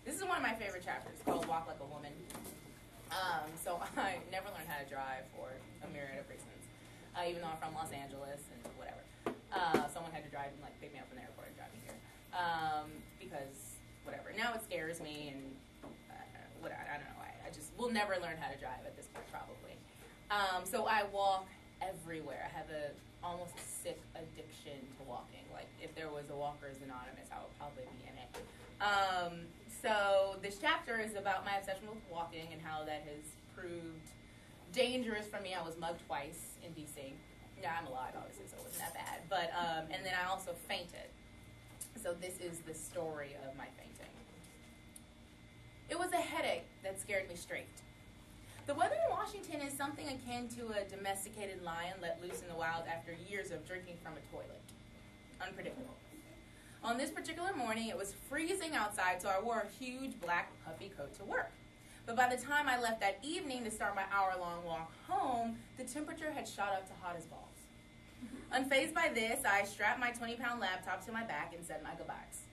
This is one of my favorite chapters, called Walk Like a Woman. So I never learned how to drive for a myriad of reasons, even though I'm from Los Angeles and whatever. Someone had to drive and like pick me up from the airport and drive me here, because whatever. Now it scares me and I don't know. I just will never learn how to drive at this point probably. So I walk everywhere. I have almost a sick addiction to walking. Like if there was a Walkers Anonymous, I would probably be in it. So this chapter is about my obsession with walking and how that has proved dangerous for me. I was mugged twice in DC. Yeah, I'm alive, obviously, so it wasn't that bad. But and then I also fainted. So this is the story of my fainting. It was a headache that scared me straight. The weather in Washington is something akin to a domesticated lion let loose in the wild after years of drinking from a toilet. Unpredictable. On this particular morning, it was freezing outside, so I wore a huge black puffy coat to work. But by the time I left that evening to start my hour-long walk home, the temperature had shot up to hot as balls. Unfazed by this, I strapped my 20-pound laptop to my back and said my goodbyes.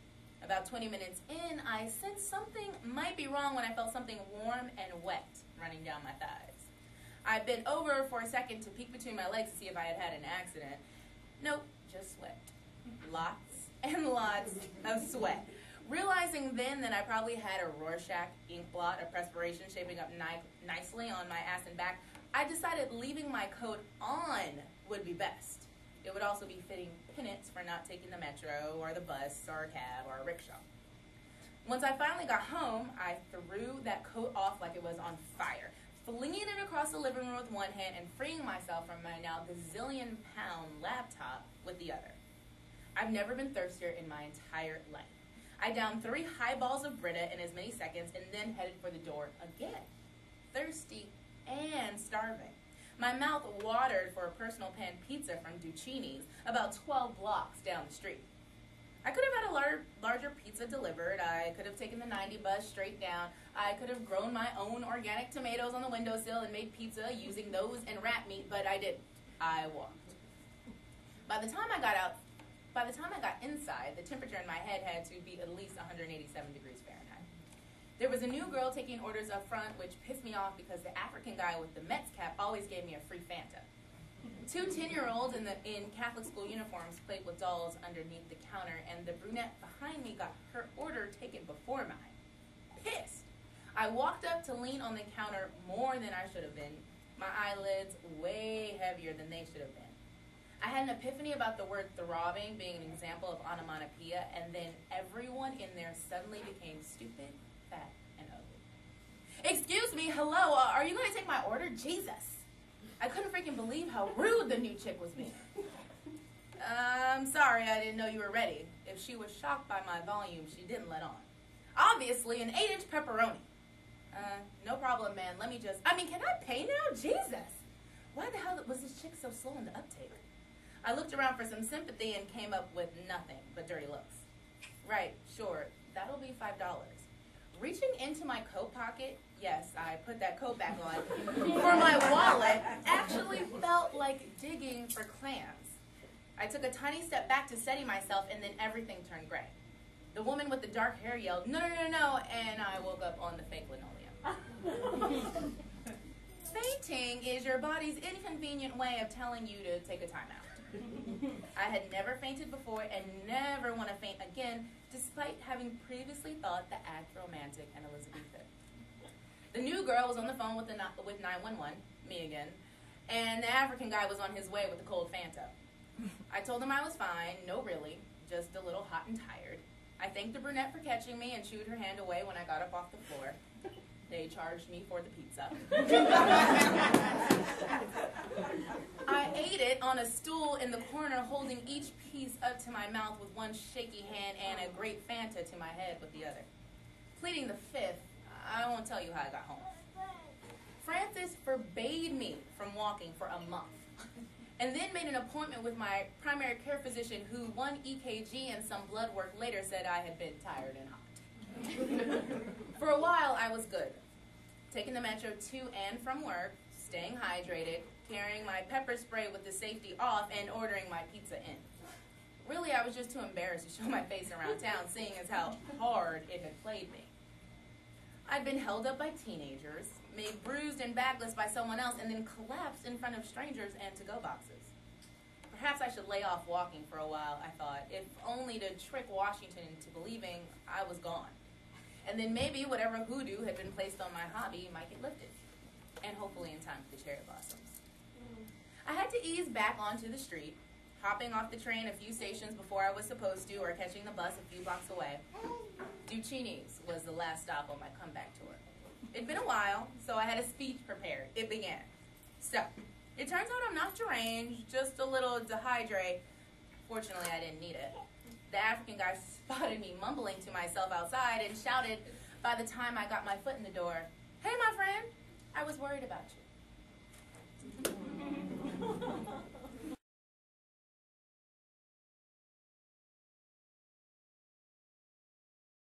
About 20 minutes in, I sensed something might be wrong when I felt something warm and wet running down my thighs. I bent over for a second to peek between my legs to see if I had had an accident. Nope, just sweat. Lots and lots of sweat. Realizing then that I probably had a Rorschach ink blot of perspiration shaping up nicely on my ass and back, I decided leaving my coat on would be best. It would also be fitting penance for not taking the metro or the bus or a cab or a rickshaw. Once I finally got home, I threw that coat off like it was on fire, flinging it across the living room with one hand and freeing myself from my now gazillion-pound laptop with the other. I've never been thirstier in my entire life. I downed 3 highballs of Brita in as many seconds and then headed for the door again, thirsty and starving. My mouth watered for a personal pan pizza from Duccini's about 12 blocks down the street. I could have had a larger pizza delivered. I could have taken the 90 bus straight down. I could have grown my own organic tomatoes on the windowsill and made pizza using those and rat meat, but I didn't. I walked. By the time I got inside, the temperature in my head had to be at least 187 degrees Fahrenheit. There was a new girl taking orders up front, which pissed me off because the African guy with the Mets cap always gave me a free Fanta. 2 10-year-olds in Catholic school uniforms played with dolls underneath the counter, and the brunette behind me got her order taken before mine. Pissed. I walked up to lean on the counter more than I should have been, my eyelids way heavier than they should have been. I had an epiphany about the word throbbing being an example of onomatopoeia, and then everyone in there suddenly became stupid, fat, and ugly. Excuse me, hello, are you going to take my order? Jesus. I couldn't freaking believe how rude the new chick was being. I'm sorry, I didn't know you were ready. If she was shocked by my volume, she didn't let on. Obviously, an 8-inch pepperoni. No problem, man. Can I pay now? Jesus. Why the hell was this chick so slow in the uptake? I looked around for some sympathy and came up with nothing but dirty looks. Right, sure, that'll be $5. Reaching into my coat pocket, yes, I put that coat back on, for my wallet, actually felt like digging for clams. I took a tiny step back to steady myself, and then everything turned gray. The woman with the dark hair yelled, "No, no, no, no," and I woke up on the fake linoleum. Fainting is your body's inconvenient way of telling you to take a time out. I had never fainted before and never want to faint again, despite having previously thought the act romantic and Elizabethan. The new girl was on the phone with 911, me again, and the African guy was on his way with the cold Fanta. I told him I was fine, no really, just a little hot and tired. I thanked the brunette for catching me and shooed her hand away when I got up off the floor. They charged me for the pizza. I ate it on a stool in the corner, holding each piece up to my mouth with one shaky hand and a great Fanta to my head with the other. Pleading the fifth, I won't tell you how I got home. Francis forbade me from walking for a month, and then made an appointment with my primary care physician, who 1 EKG and some blood work later said I had been tired and hot. For a while, I was good, taking the metro to and from work, staying hydrated, carrying my pepper spray with the safety off, and ordering my pizza in. Really, I was just too embarrassed to show my face around town, seeing as how hard it had played me. I'd been held up by teenagers, made bruised and backless by someone else, and then collapsed in front of strangers and to-go boxes. Perhaps I should lay off walking for a while, I thought, if only to trick Washington into believing I was gone. And then maybe whatever hoodoo had been placed on my hobby might get lifted. And hopefully in time for the cherry blossoms. I had to ease back onto the street, hopping off the train a few stations before I was supposed to, or catching the bus a few blocks away. Duccini's was the last stop on my comeback tour. It'd been a while, so I had a speech prepared. It began. So, it turns out I'm not deranged, just a little dehydrated. Fortunately, I didn't need it. The African guy spotted me mumbling to myself outside and shouted by the time I got my foot in the door, "Hey, my friend, I was worried about you."